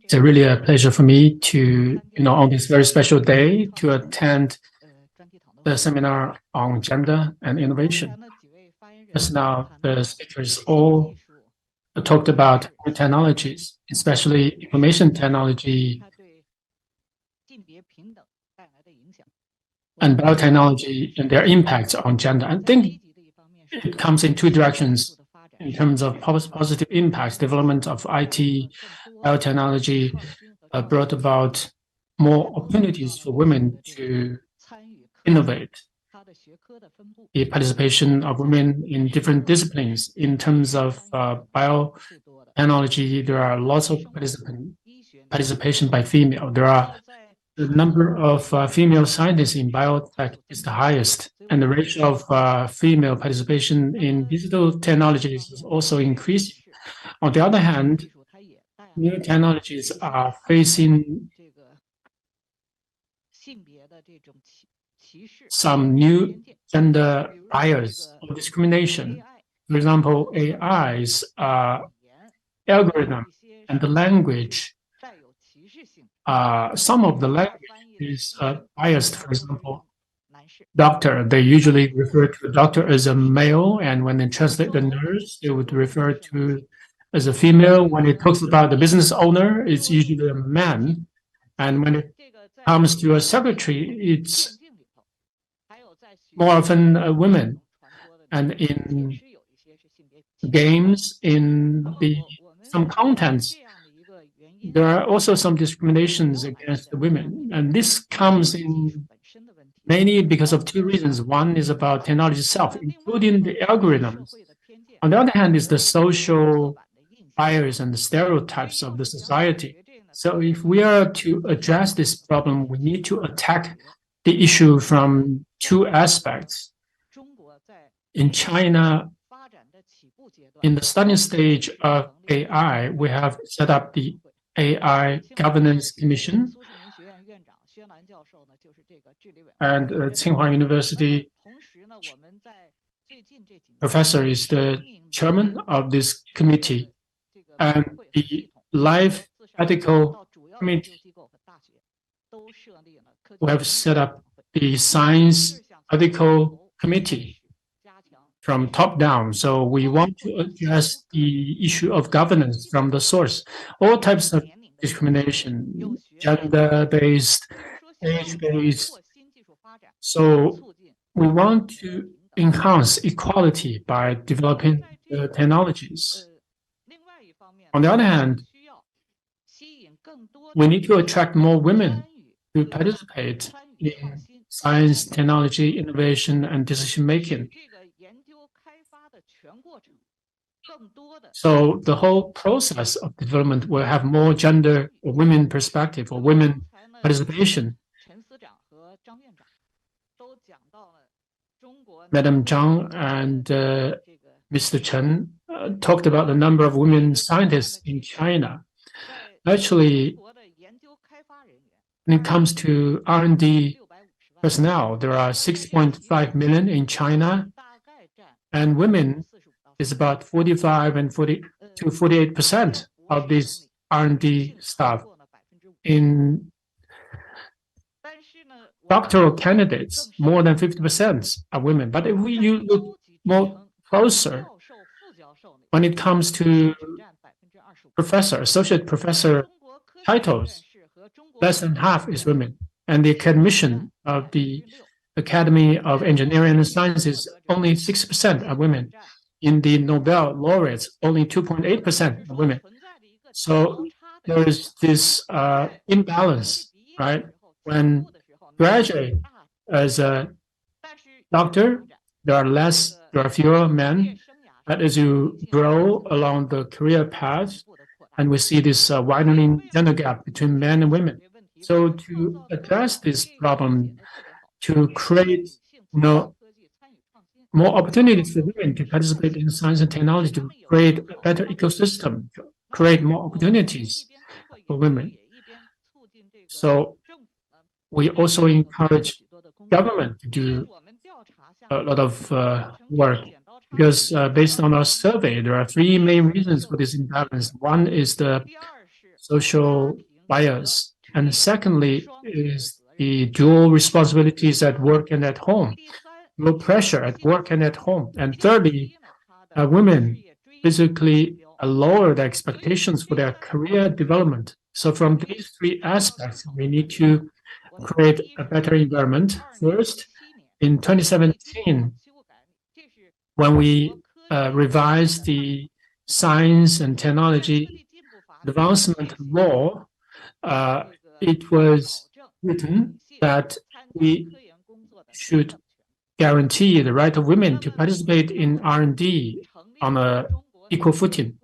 It's really a pleasure for me to, on this very special day, to attend the seminar on gender and innovation. Just now, the speakers all talked about technologies, especially information technology and biotechnology and their impacts on gender. I think it comes in two directions in terms of positive impacts. Development of IT, biotechnology brought about more opportunities for women to innovate. The participation of women in different disciplines. In terms of biotechnology, there are lots of participation by female. The number of female scientists in biotech is the highest, and the ratio of female participation in digital technologies is also increasing. On the other hand, new technologies are facing some new gender bias or discrimination. For example, AI's algorithm and the language. Some of the language is biased. For example, doctor, they usually refer to a doctor as a male, and when they translate the nurse, they would refer to as a female. When it talks about the business owner, it's usually a man. And when it comes to a secretary, it's more often a woman. And in games, in some contents, there are also some discriminations against the women. And this comes in mainly because of two reasons. One is about technology itself, including the algorithms. On the other hand, is the social bias and the stereotypes of the society. So if we are to address this problem, we need to attack the issue from two aspects. In China, in the starting stage of AI, we have set up the AI Governance Commission, and Tsinghua University professor is the chairman of this committee, and the Life Ethical Committee. We have set up the Science Ethical Committee from top down. So we want to address the issue of governance from the source. All types of discrimination, gender-based, age-based. So we want to enhance equality by developing technologies. On the other hand, we need to attract more women to participate in science, technology, innovation, and decision-making. So the whole process of development will have more gender or women perspective or women participation. Madam Zhang and Mr. Chen talked about the number of women scientists in China. Actually, when it comes to R&D personnel, there are 6.5 million in China, and women is about 45 to 48% of this R&D staff. In doctoral candidates, more than 50% are women. But if you look more closer, when it comes to associate professor titles, less than half is women. And the academician of the Academy of Engineering and Sciences, only 6% are women. In the Nobel laureates, only 2.8% are women. So there is this imbalance, right? When graduate as a doctor, there are fewer men. But as you grow along the career path, and we see this widening gender gap between men and women. So to address this problem, to create more opportunities for women to participate in science and technology, to create a better ecosystem, to create more opportunities for women. So we also encourage government to do a lot of work. because based on our survey, there are three main reasons for this imbalance. One is the social bias, and secondly is the dual responsibilities at work and at home, low pressure at work and at home, and thirdly, women physically lower the expectations for their career development. So from these three aspects, we need to create a better environment. First, in 2017, when we revised the Science and Technology Advancement Law, it was written that we should guarantee the right of women to participate in R&D on an equal footing.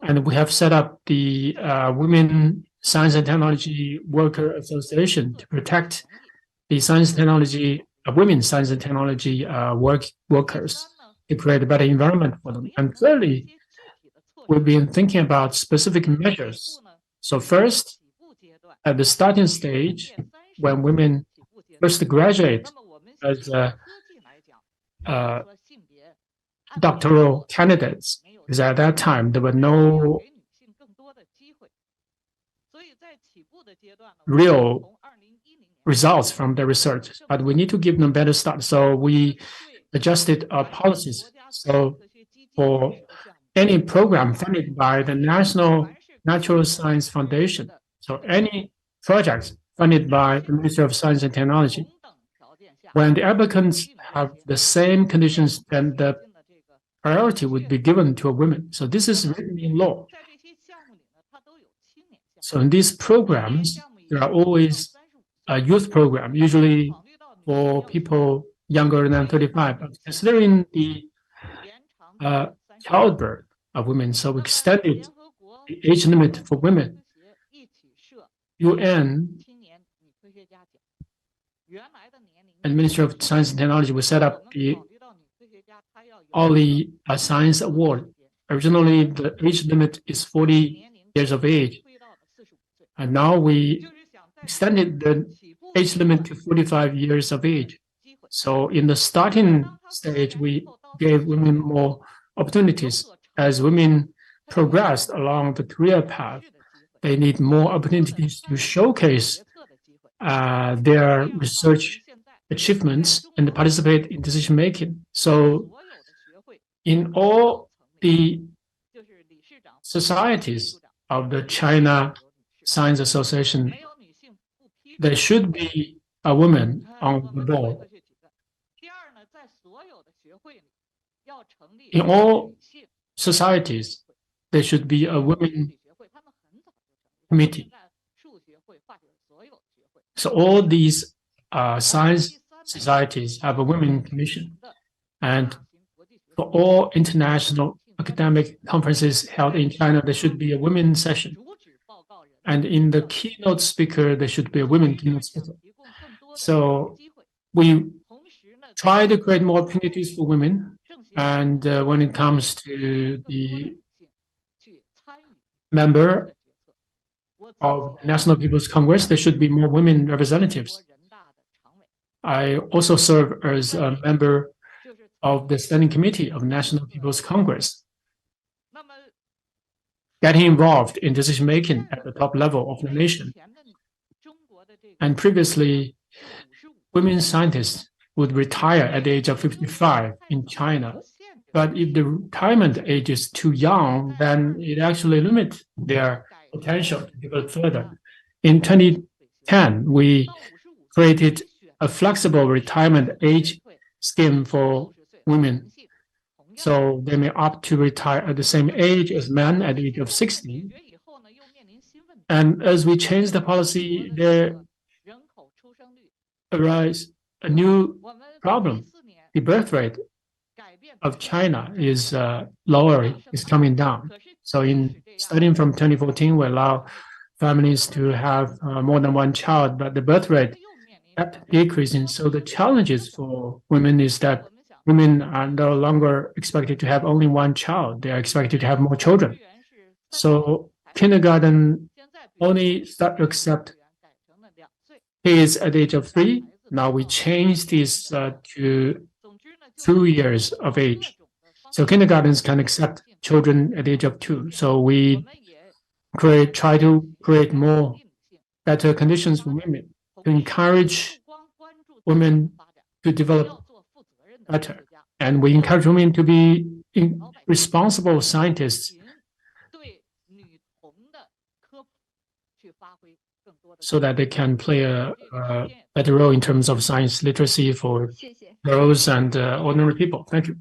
And we have set up the Women Science and Technology Worker Association to protect the science and technology, women science and technology workers, to create a better environment for them. And thirdly, we've been thinking about specific measures. So first, at the starting stage, when women first graduate as doctoral candidates, because at that time there were no real results from the research, but we need to give them better start. So we adjusted our policies. So for any program funded by the National Natural Science Foundation, so any projects funded by the Ministry of Science and Technology, when the applicants have the same conditions, then the priority would be given to a woman. So this is written in law. So in these programs, there are always a youth program, usually for people younger than 35. But considering the childbirth of women, so we extended the age limit for women. UN and Ministry of Science and Technology will set up the Ollie Science Award. Originally, the age limit is 40 years of age. And now we extended the age limit to 45 years of age. So in the starting stage, we gave women more opportunities. As women progressed along the career path, they need more opportunities to showcase their research achievements and participate in decision making. So in all the societies of the China Science Association, there should be a woman on the board. In all societies, there should be a women committee. So all these science societies have a women commission. And for all international academic conferences held in China, there should be a women session. And in the keynote speaker, there should be a women keynote speaker. So we try to create more opportunities for women. And when it comes to the member of National People's Congress, there should be more women representatives. I also serve as a member of the Standing Committee of National People's Congress, getting involved in decision-making at the top level of the nation. And previously, women scientists would retire at the age of 55 in China. But if the retirement age is too young, then it actually limits their potential to develop further. In 2010, we created a flexible retirement age scheme for women. So they may opt to retire at the same age as men at the age of 60. And as we change the policy, there arises a new problem. The birth rate of China is lowering, is coming down. So starting from 2014, we allow families to have more than one child, but the birth rate kept decreasing. So the challenges for women is that women are no longer expected to have only one child. They are expected to have more children. So kindergarten only start to accept kids at the age of 3. Now we change this to 2 years of age. So kindergartens can accept children at the age of 2. So we try to create more better conditions for women, to encourage women to develop better. And we encourage women to be responsible scientists so that they can play a better role in terms of science literacy for girls and ordinary people. Thank you.